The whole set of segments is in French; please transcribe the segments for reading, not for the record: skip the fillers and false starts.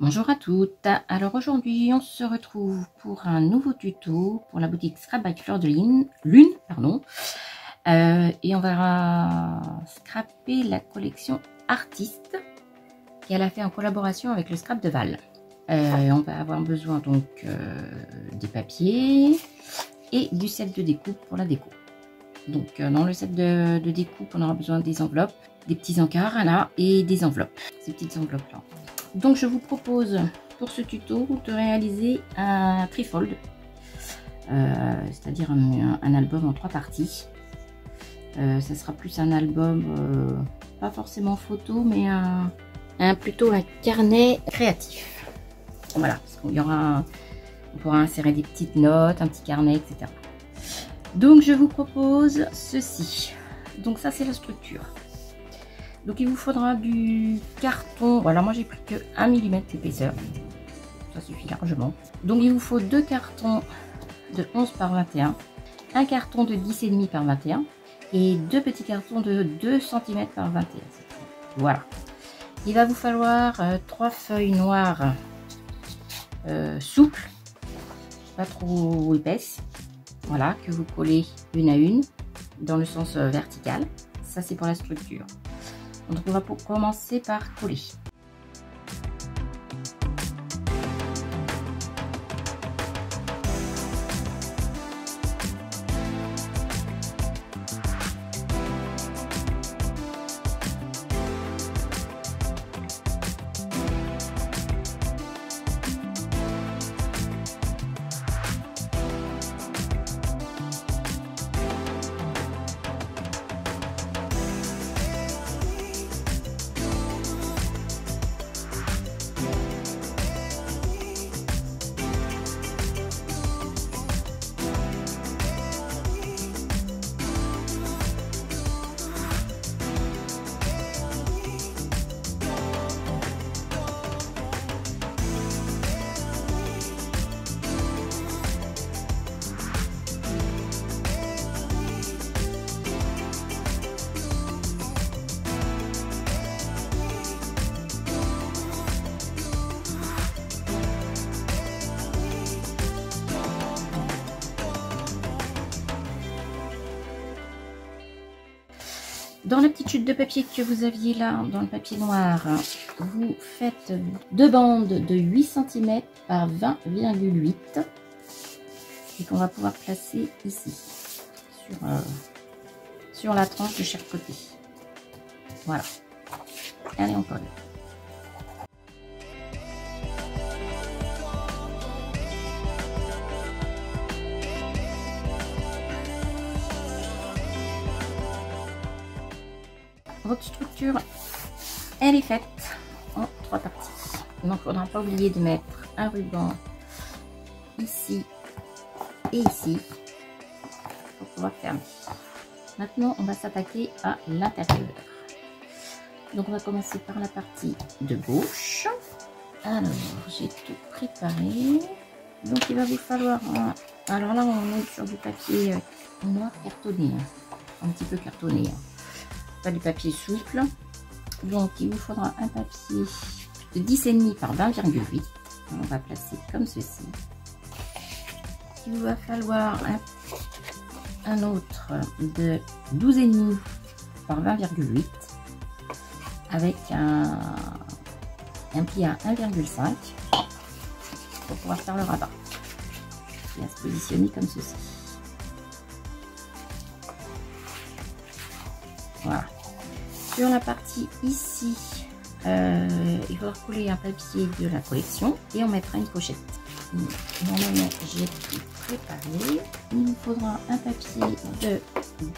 Bonjour à toutes. Alors aujourd'hui on se retrouve pour un nouveau tuto pour la boutique Scrap by Fleur de Lune, pardon. Et on va scraper la collection Artiste qu'elle a fait en collaboration avec le Scrap de Val. On va avoir besoin donc des papiers et du set de découpe pour la déco. Donc dans le set de découpe on aura besoin des enveloppes, des petits encarts là et des enveloppes, ces petites enveloppes là. Donc je vous propose pour ce tuto de réaliser un trifold, c'est-à-dire un album en 3 parties. Ça sera plus un album, pas forcément photo, mais plutôt un carnet créatif. Voilà, parce qu'il y aura, on pourra insérer des petites notes, un petit carnet, etc. Donc je vous propose ceci. Donc ça c'est la structure. Donc il vous faudra du carton, voilà, moi j'ai pris que 1 mm d'épaisseur, ça suffit largement. Donc il vous faut 2 cartons de 11 par 21, un carton de 10,5 par 21 et 2 petits cartons de 2 cm par 21. Voilà. Il va vous falloir 3 feuilles noires souples, pas trop épaisses, voilà, que vous collez une à une dans le sens vertical. Ça c'est pour la structure. Donc on va commencer par coller. Dans la petite chute de papier que vous aviez là, dans le papier noir, vous faites 2 bandes de 8 cm par 20,8 et qu'on va pouvoir placer ici, sur la tranche de chaque côté. Voilà. Allez, on colle. Votre structure, elle est faite en 3 parties. Donc, il ne faudra pas oublier de mettre un ruban ici et ici pour pouvoir fermer. Maintenant, on va s'attaquer à l'intérieur. Donc, on va commencer par la partie de gauche. Alors, j'ai tout préparé. Donc, il va vous falloir alors là, on est sur du papier noir cartonné, un petit peu cartonné. Pas du papier souple. Donc il vous faudra un papier de 10,5 par 20,8. On va placer comme ceci. Il vous va falloir un autre de 12,5 par 20,8 avec un pli à 1,5 pour pouvoir faire le rabat. Il va se positionner comme ceci. Voilà. Sur la partie ici, il faudra coller un papier de la collection et on mettra une pochette. Normalement, j'ai tout préparé. Il vous faudra un papier de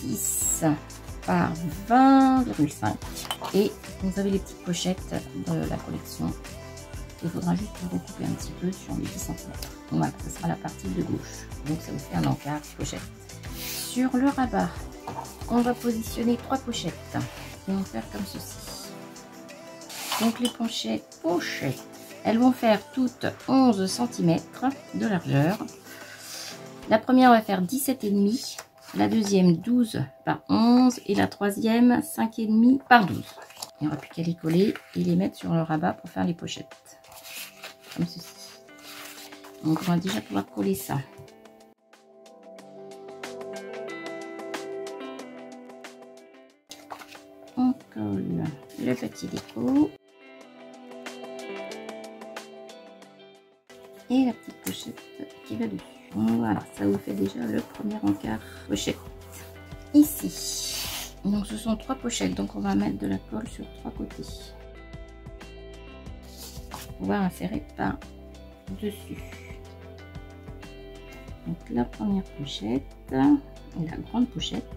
10 par 20,5 et vous avez les petites pochettes de la collection. Il faudra juste recouper un petit peu sur les 10 cm. Voilà, ce sera la partie de gauche. Donc ça vous fait un encart pochette. Sur le rabat, on va positionner 3 pochettes qui vont faire comme ceci. Donc les pochettes, elles vont faire toutes 11 cm de largeur. La première va faire 17,5, la deuxième 12 par 11 et la troisième 5,5 par 12. Il n'y aura plus qu'à les coller et les mettre sur le rabat pour faire les pochettes. comme ceci. Donc on va déjà pouvoir coller ça. On colle le petit déco. Et la petite pochette qui va dessus. Voilà, ça vous fait déjà le premier encart pochette. Ici, donc ce sont 3 pochettes, donc on va mettre de la colle sur 3 côtés. On va insérer par dessus. Donc la première pochette, la grande pochette,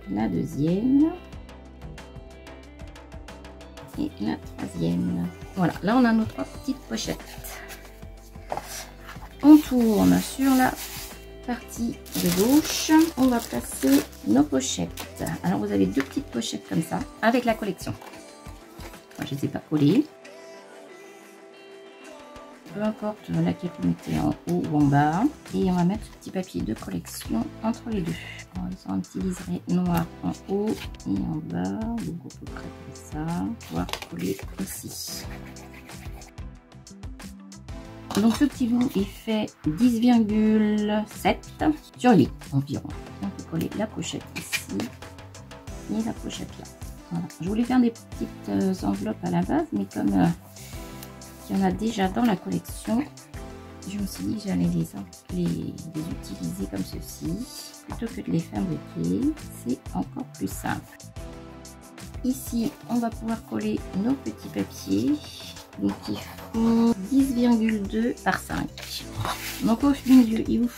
la deuxième et la troisième. Voilà, là on a nos 3 petites pochettes. On tourne sur la partie de gauche, on va placer nos pochettes. Alors vous avez 2 petites pochettes comme ça avec la collection. Moi je ne les ai pas collées. Peu importe laquelle vous mettez en haut ou en bas. Et on va mettre ce petit papier de collection entre les deux. Alors, ils ont un petit liseré noir en haut et en bas. Donc à peu près comme ça. On va coller ici. Donc ce petit bout il fait 10,7 sur 8 environ. On peut coller la pochette ici et la pochette là. Voilà. Je voulais faire des petites enveloppes à la base, mais comme il y en a déjà dans la collection, je me suis dit que j'allais les utiliser comme ceci plutôt que de les fabriquer. C'est encore plus simple. Ici on va pouvoir coller nos petits papiers. Donc ils font 10,2 par 5. Donc au milieu il vous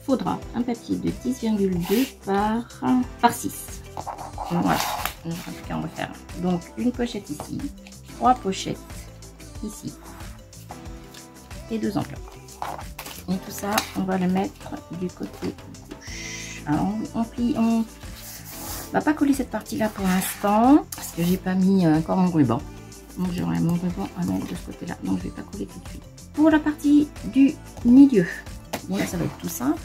faudra un papier de 10,2 par 6. Voilà, en tout cas on va faire donc une pochette ici, 3 pochettes ici et 2 enveloppes. Et tout ça on va le mettre du côté gauche. Alors on va pas coller cette partie là pour l'instant parce que j'ai pas mis encore mon ruban. Donc j'aurai mon ruban à mettre de ce côté là, donc je vais pas coller tout de suite. Pour la partie du milieu, bon là ça va être tout simple.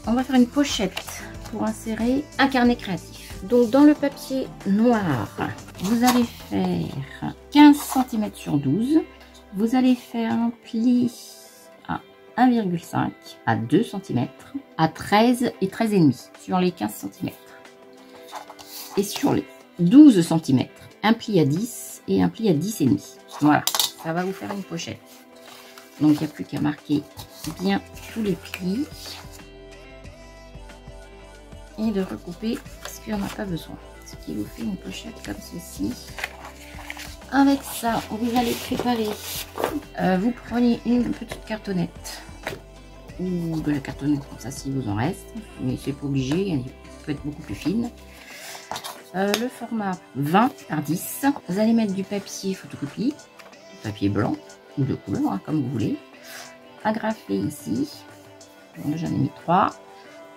On va faire une pochette pour insérer un carnet créatif. Donc dans le papier noir, vous allez faire 15 cm sur 12. Vous allez faire un pli à 1,5 à 2 cm, à 13 et 13,5 sur les 15 cm. Et sur les 12 cm, un pli à 10 et un pli à 10,5. Voilà, ça va vous faire une pochette. Donc il n'y a plus qu'à marquer bien tous les plis et de recouper ce qu'il n'y en a pas besoin. Ce qui vous fait une pochette comme ceci. Avec ça, vous allez préparer. Vous prenez une petite cartonnette ou de la cartonnette comme ça si vous en reste, mais c'est pas obligé, elle peut être beaucoup plus fine. Le format 20 par 10. Vous allez mettre du papier photocopie, du papier blanc ou de couleur, hein, comme vous voulez. Agrafer ici. Bon, là j'en ai mis 3.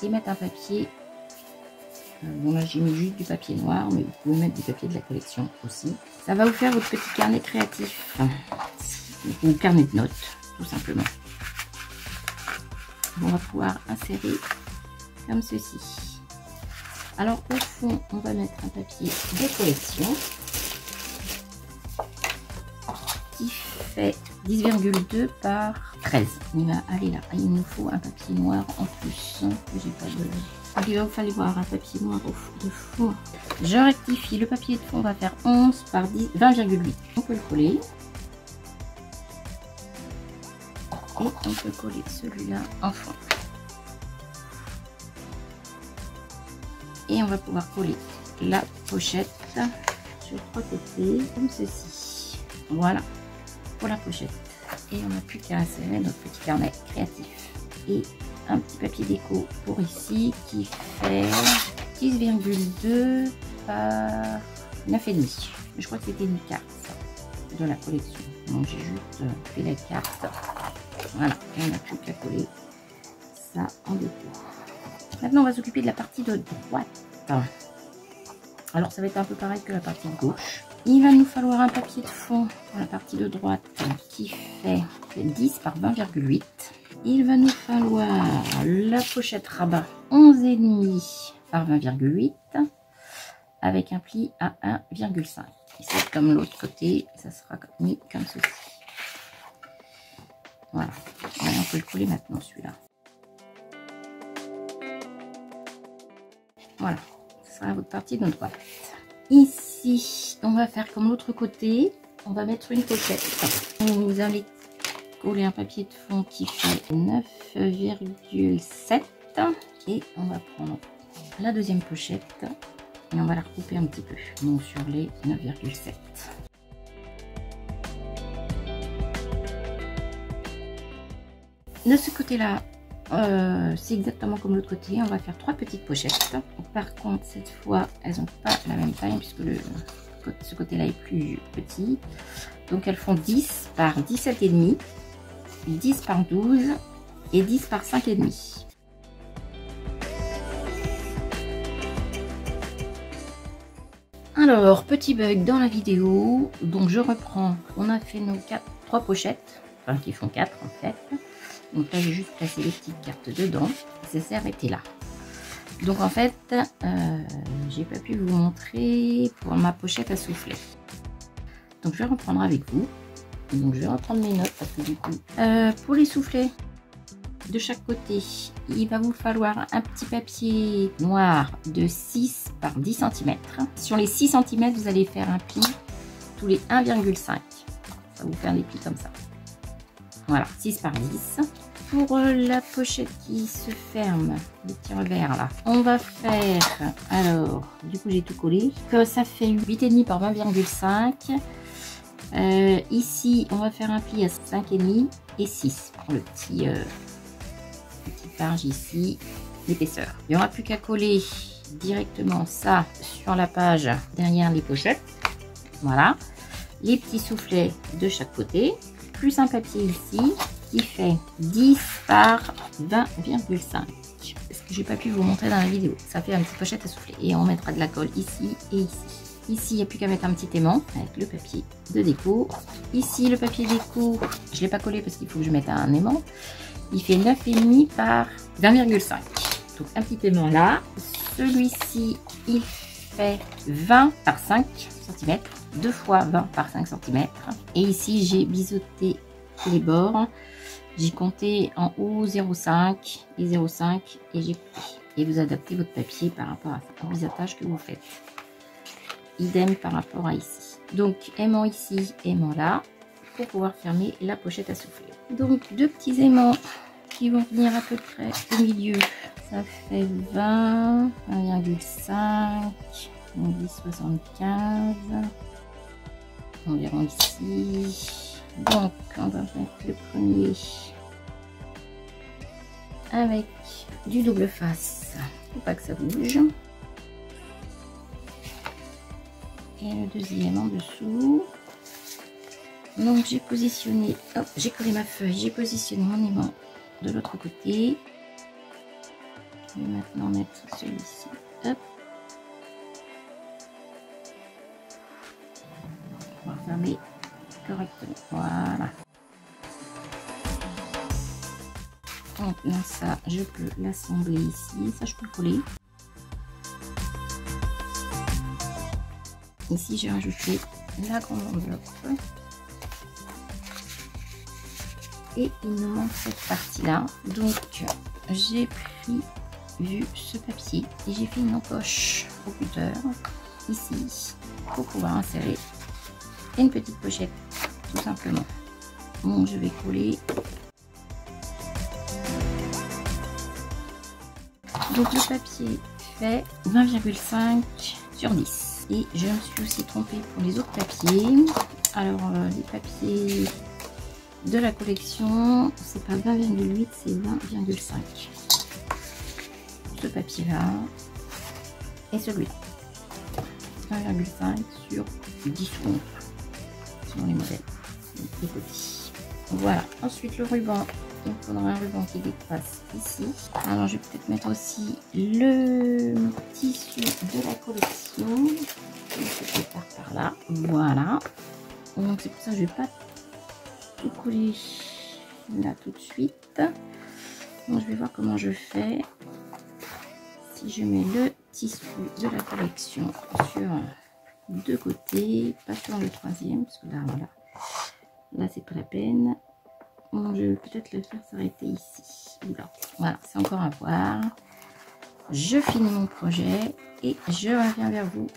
Et mettre un papier. Bon là j'ai mis juste du papier noir, mais vous pouvez mettre du papier de la collection aussi. Ça va vous faire votre petit carnet créatif. Ou carnet de notes, tout simplement. On va pouvoir insérer comme ceci. Alors au fond, on va mettre un papier de collection qui fait 10,2 par 13. Il va aller là. Il nous faut un papier noir en plus. Que j'ai pas de... Il va vous falloir un papier noir de fond. Je rectifie. Le papier de fond va faire 11 par 20,8. On peut le coller. Et on peut coller celui-là en fond. Et on va pouvoir coller la pochette sur 3 côtés comme ceci. Voilà pour la pochette. Et on n'a plus qu'à insérer notre petit carnet créatif. Et un petit papier déco pour ici qui fait 10,2 par 9,5. Je crois que c'était une carte de la collection. Donc j'ai juste fait la carte. Voilà, et on n'a plus qu'à coller ça en déco. Maintenant, on va s'occuper de la partie de droite. Alors, ça va être un peu pareil que la partie de gauche. Il va nous falloir un papier de fond pour la partie de droite qui fait 10 par 20,8. Il va nous falloir la pochette rabat 11,5 par 20,8 avec un pli à 1,5. Et c'est comme l'autre côté, ça sera mis comme ceci. Voilà. Et on peut le coller maintenant celui-là. Voilà. Ce sera votre partie de notre toilette. Ici, on va faire comme l'autre côté. On va mettre une pochette. Vous allez coller un papier de fond qui fait 9,7 et on va prendre la deuxième pochette et on va la recouper un petit peu, donc sur les 9,7. De ce côté là, c'est exactement comme l'autre côté. On va faire 3 petites pochettes. Par contre, cette fois, elles n'ont pas la même taille puisque ce côté là est plus petit. Donc elles font 10 par 17,5, 10 par 12 et 10 par 5,5. Alors, petit bug dans la vidéo, donc je reprends. On a fait nos 3 pochettes, enfin qui font 4 en fait. Donc là, j'ai juste placé les petites cartes dedans. Ça s'est arrêté là. Donc en fait, j'ai pas pu vous montrer pour ma pochette à souffler. Donc je vais reprendre avec vous. Donc je vais reprendre mes notes parce que du coup, pour les soufflets de chaque côté, il va vous falloir un petit papier noir de 6 par 10 cm. Sur les 6 cm, vous allez faire un pli tous les 1,5. Ça va vous faire des plis comme ça. Voilà, 6 par 10. Pour la pochette qui se ferme, le petit revers là, on va faire, alors, du coup j'ai tout collé, que ça fait 8,5 par 20,5. Ici, on va faire un pli à 5,5 et 6 pour le petit barge ici, l'épaisseur. Il n'y aura plus qu'à coller directement ça sur la page derrière les pochettes. Voilà, les petits soufflets de chaque côté, plus un papier ici qui fait 10 par 20,5. Parce que j'ai pas pu vous montrer dans la vidéo. Ça fait une petite pochette à souffler. Et on mettra de la colle ici et ici. Ici, il n'y a plus qu'à mettre un petit aimant avec le papier de déco. Ici, le papier déco, je ne l'ai pas collé parce qu'il faut que je mette un aimant. Il fait 9,5 par 20,5. Donc un petit aimant là. Celui-ci, il fait 20 par 5 cm. 2 fois 20 par 5 cm. Et ici, j'ai biseauté les bords. J'ai compté en haut 0,5 et 0,5 et j'ai coupé. Et vous adaptez votre papier par rapport à au biseautage que vous faites. Idem par rapport à ici. Donc aimant ici, aimant là, pour pouvoir fermer la pochette à souffler. Donc 2 petits aimants qui vont venir à peu près au milieu. Ça fait 20, 1,5, on dit 75, environ ici. Donc on va mettre le premier avec du double face, faut pas que ça bouge. Et le deuxième en dessous. Donc j'ai positionné, hop, j'ai collé ma feuille, j'ai positionné mon aimant de l'autre côté. Je vais maintenant mettre celui-ci, hop. On va fermer correctement, voilà. Donc là, ça, je peux l'assembler ici, ça je peux le coller. Ici, j'ai rajouté la grande enveloppe. Et il nous manque cette partie-là. Donc, j'ai vu ce papier et j'ai fait une encoche au cutter ici pour pouvoir insérer une petite pochette, tout simplement. Donc, je vais coller. Donc, le papier fait 20,5 sur 10. Et je me suis aussi trompée pour les autres papiers. Alors, les papiers de la collection, c'est pas 20,8, c'est 20,5. Ce papier-là et celui-là. 20,5 sur 10 ou 11, selon les modèles, les petits. Voilà. Ensuite, le ruban. Il faudra un ruban qui dépasse ici. Alors, je vais peut-être mettre aussi le tissu de la collection. Je vais faire par là. Voilà. Donc, c'est pour ça que je ne vais pas tout coller là tout de suite. Donc, je vais voir comment je fais. Si je mets le tissu de la collection sur 2 côtés, pas sur le troisième, parce que là, voilà. Là, c'est pas la peine. je vais peut-être le faire s'arrêter ici. Oula. Voilà, c'est encore à voir. Je finis mon projet et je reviens vers vous